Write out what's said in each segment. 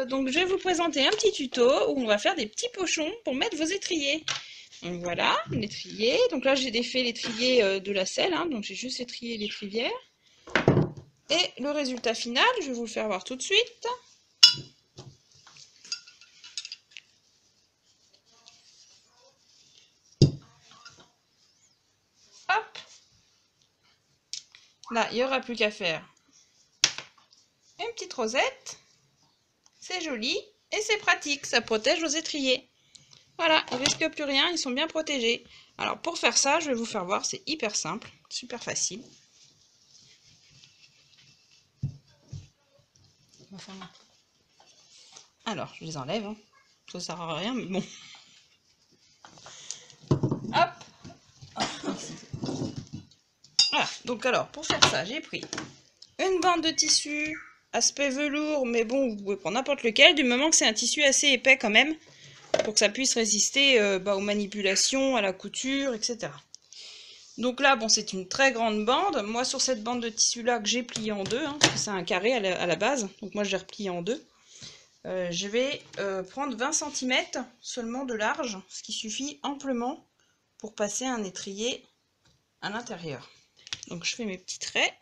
Donc je vais vous présenter un petit tuto où on va faire des petits pochons pour mettre vos étriers. Donc voilà, l'étrier. Donc là j'ai défait l'étrier de la selle, hein, donc j'ai juste étrié l'étrivière. Et le résultat final, je vais vous le faire voir tout de suite. Hop. Là, il n'y aura plus qu'à faire une petite rosette. C'est joli et c'est pratique, ça protège vos étriers. Voilà, ils ne risquent plus rien, ils sont bien protégés. Alors pour faire ça, je vais vous faire voir, c'est hyper simple, super facile. Alors, je les enlève, hein. Ça sert à rien, mais bon. Hop. Voilà, donc alors, pour faire ça, j'ai pris une bande de tissu, aspect velours, mais bon, vous pouvez prendre n'importe lequel, du moment que c'est un tissu assez épais quand même, pour que ça puisse résister aux manipulations, à la couture, etc. Donc là, bon, c'est une très grande bande. Moi, sur cette bande de tissu-là que j'ai pliée en deux, hein, parce que c'est un carré à la base, donc moi, je l'ai replié en deux. Je vais prendre 20 cm seulement de large, ce qui suffit amplement pour passer un étrier à l'intérieur. Donc je fais mes petits traits.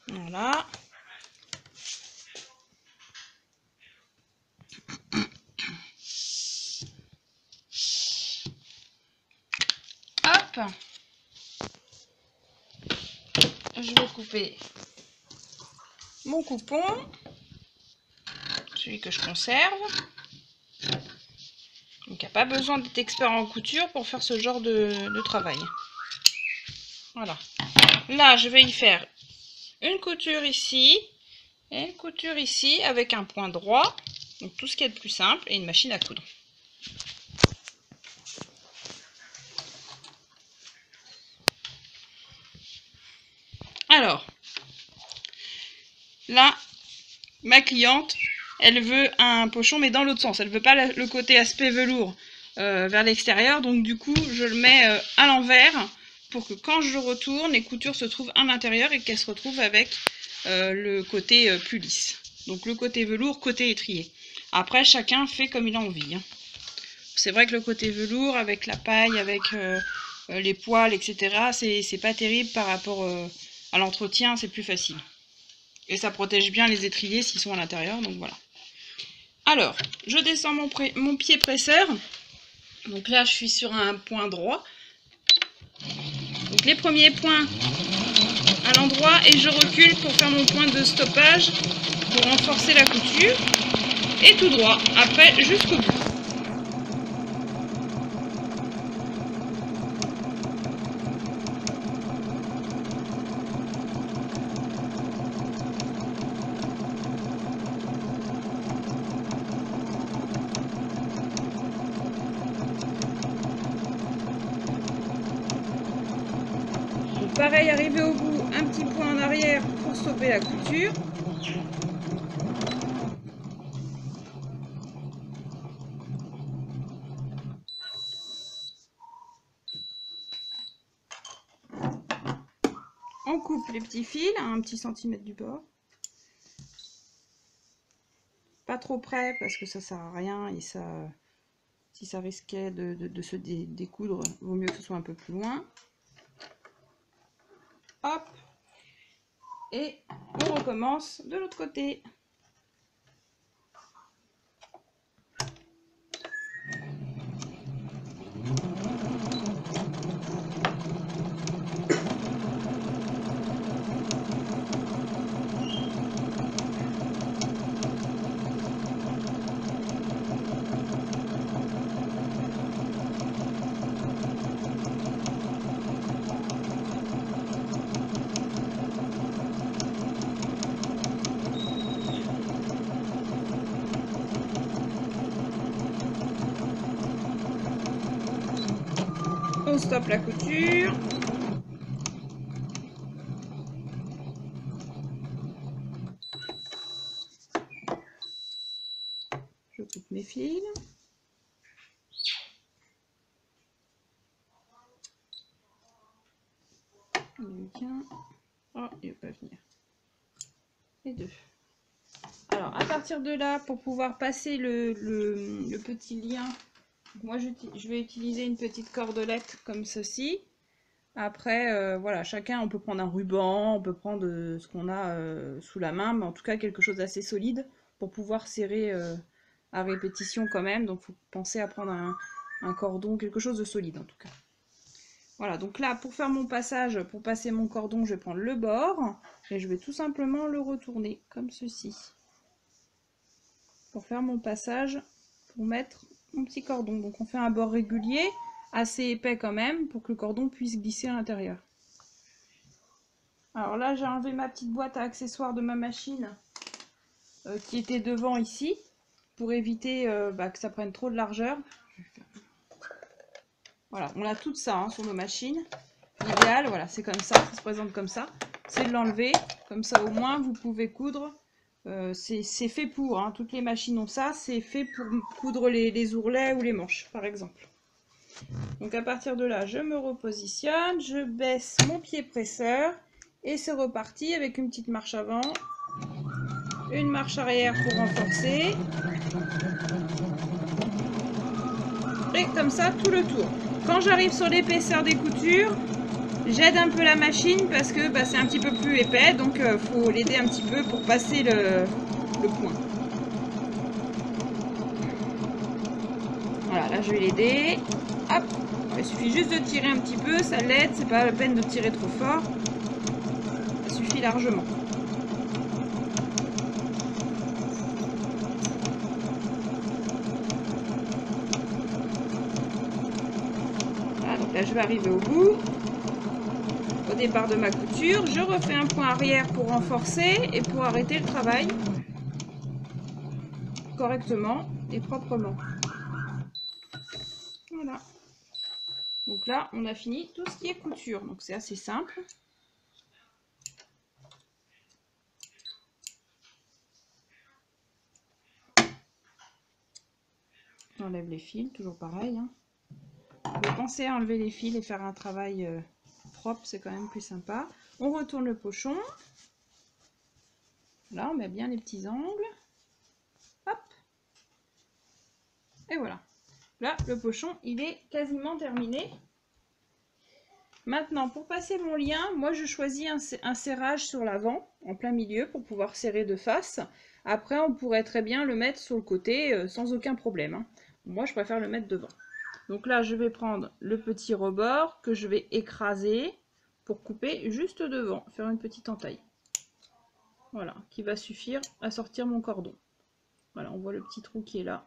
Voilà. Hop. Je vais couper mon coupon, celui que je conserve. Donc il n'y a pas besoin d'être expert en couture pour faire ce genre de travail. Voilà. Là, je vais y faire une couture ici et une couture ici avec un point droit. Donc tout ce qui est de plus simple et une machine à coudre. Alors, là, ma cliente, elle veut un pochon mais dans l'autre sens. Elle veut pas le côté aspect velours vers l'extérieur. Donc du coup, je le mets à l'envers pour que quand je retourne, les coutures se trouvent à l'intérieur et qu'elles se retrouvent avec le côté plus lisse. Donc le côté velours, côté étrier. Après, chacun fait comme il a envie, hein. C'est vrai que le côté velours, avec la paille, avec les poils, etc., c'est pas terrible par rapport à l'entretien, c'est plus facile. Et ça protège bien les étriers s'ils sont à l'intérieur, donc voilà. Alors, je descends mon pied presseur. Donc là, je suis sur un point droit. Donc les premiers points à l'endroit et je recule pour faire mon point de stoppage pour renforcer la couture. Et tout droit, après jusqu'au bout. Donc pareil, arrivé au bout, un petit point en arrière pour stopper la couture. On coupe les petits fils à un petit centimètre du bord. Pas trop près parce que ça sert à rien et ça, si ça risquait de se découdre, vaut mieux que ce soit un peu plus loin. Hop. Et on recommence de l'autre côté. On stoppe la couture. Je coupe mes fils. qu'un. Oh, il ne va pas venir. Et 2. Alors, à partir de là, pour pouvoir passer le petit lien, moi je vais utiliser une petite cordelette comme ceci. Après, voilà, chacun, on peut prendre un ruban, on peut prendre ce qu'on a sous la main, mais en tout cas quelque chose d'assez solide pour pouvoir serrer à répétition quand même. Donc, il faut penser à prendre un cordon, quelque chose de solide en tout cas. Voilà, donc là, pour faire mon passage, pour passer mon cordon, je vais prendre le bord et je vais tout simplement le retourner comme ceci. Pour faire mon passage, pour mettre mon petit cordon. Donc on fait un bord régulier, assez épais quand même, pour que le cordon puisse glisser à l'intérieur. Alors là, j'ai enlevé ma petite boîte à accessoires de ma machine qui était devant ici, pour éviter que ça prenne trop de largeur. Voilà, on a tout ça hein, sur nos machines. L'idéal, voilà, c'est comme ça se présente comme ça. C'est de l'enlever, comme ça au moins vous pouvez coudre. C'est fait pour, hein, toutes les machines ont ça, c'est fait pour coudre les ourlets ou les manches, par exemple. Donc à partir de là, je me repositionne, je baisse mon pied presseur et c'est reparti avec une petite marche avant, une marche arrière pour renforcer. Et comme ça, tout le tour. Quand j'arrive sur l'épaisseur des coutures, j'aide un peu la machine parce que c'est un petit peu plus épais, donc il faut l'aider un petit peu pour passer le point. Voilà, là je vais l'aider. Hop, il suffit juste de tirer un petit peu, ça l'aide, c'est pas la peine de tirer trop fort. Ça suffit largement. Voilà, donc là je vais arriver au bout. Au départ de ma couture, je refais un point arrière pour renforcer et pour arrêter le travail correctement et proprement. Voilà. Donc là, on a fini tout ce qui est couture. Donc c'est assez simple. On enlève les fils, toujours pareil. Hein. Vous pouvez penser à enlever les fils et faire un travail propre, c'est quand même plus sympa. On retourne le pochon. Là, on met bien les petits angles. Hop. Et voilà. Là, le pochon, il est quasiment terminé. Maintenant, pour passer mon lien, moi je choisis un serrage sur l'avant, en plein milieu, pour pouvoir serrer de face. Après, on pourrait très bien le mettre sur le côté, sans aucun problème. Hein. Moi, je préfère le mettre devant. Donc là, je vais prendre le petit rebord que je vais écraser pour couper juste devant, faire une petite entaille. Voilà, qui va suffire à sortir mon cordon. Voilà, on voit le petit trou qui est là.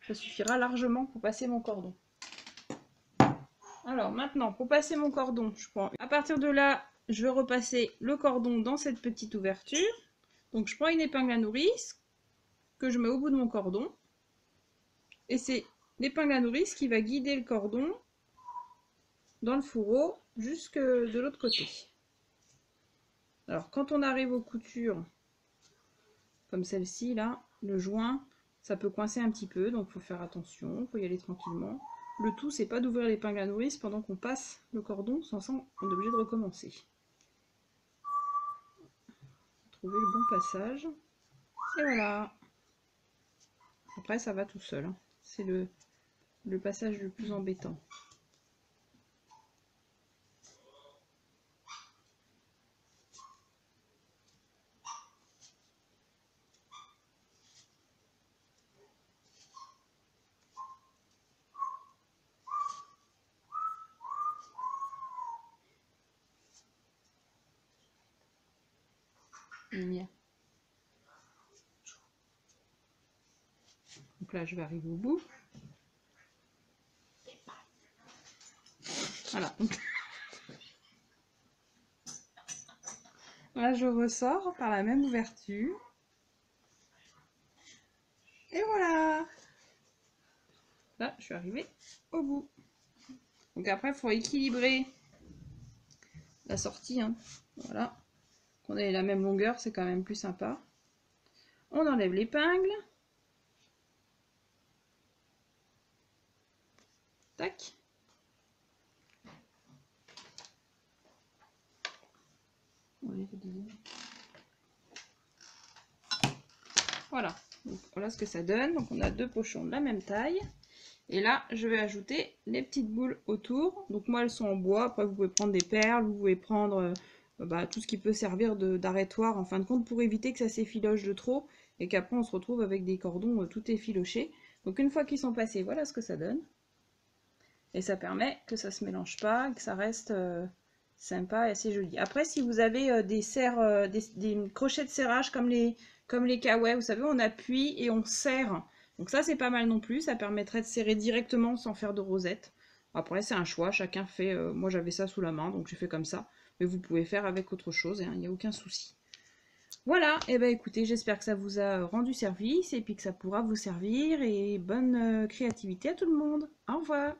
Ça suffira largement pour passer mon cordon. Alors maintenant, pour passer mon cordon, je prends. À partir de là, je vais repasser le cordon dans cette petite ouverture. Donc je prends une épingle à nourrice que je mets au bout de mon cordon. Et c'est l'épingle à nourrice qui va guider le cordon dans le fourreau jusque de l'autre côté. Alors quand on arrive aux coutures, comme celle-ci là, le joint, ça peut coincer un petit peu, donc il faut faire attention, il faut y aller tranquillement. Le tout, c'est pas d'ouvrir l'épingle à nourrice pendant qu'on passe le cordon, sans ça, on est obligé de recommencer. Trouver le bon passage. Et voilà. Après, ça va tout seul. Hein. C'est le passage le plus embêtant. Donc là, je vais arriver au bout. Voilà. Là, je ressors par la même ouverture. Et voilà. Là, je suis arrivée au bout. Donc après, il faut équilibrer la sortie. Hein. Voilà. Qu'on ait la même longueur, c'est quand même plus sympa. On enlève l'épingle. Tac. Voilà, donc voilà ce que ça donne. Donc on a 2 pochons de la même taille. Et là, je vais ajouter les petites boules autour. Donc moi, elles sont en bois. Après, vous pouvez prendre des perles, vous pouvez prendre tout ce qui peut servir d'arrêtoir, en fin de compte, pour éviter que ça s'effiloche de trop et qu'après, on se retrouve avec des cordons tout effilochés. Donc une fois qu'ils sont passés, voilà ce que ça donne. Et ça permet que ça ne se mélange pas, que ça reste sympa et assez joli. Après, si vous avez des crochets de serrage comme les kawaii, vous savez, on appuie et on serre. Donc ça, c'est pas mal non plus. Ça permettrait de serrer directement sans faire de rosette. Après, c'est un choix. Chacun fait... moi, j'avais ça sous la main, donc j'ai fait comme ça. Mais vous pouvez faire avec autre chose, il n'y a aucun souci. Voilà, et ben écoutez, j'espère que ça vous a rendu service et puis que ça pourra vous servir. Et bonne créativité à tout le monde. Au revoir.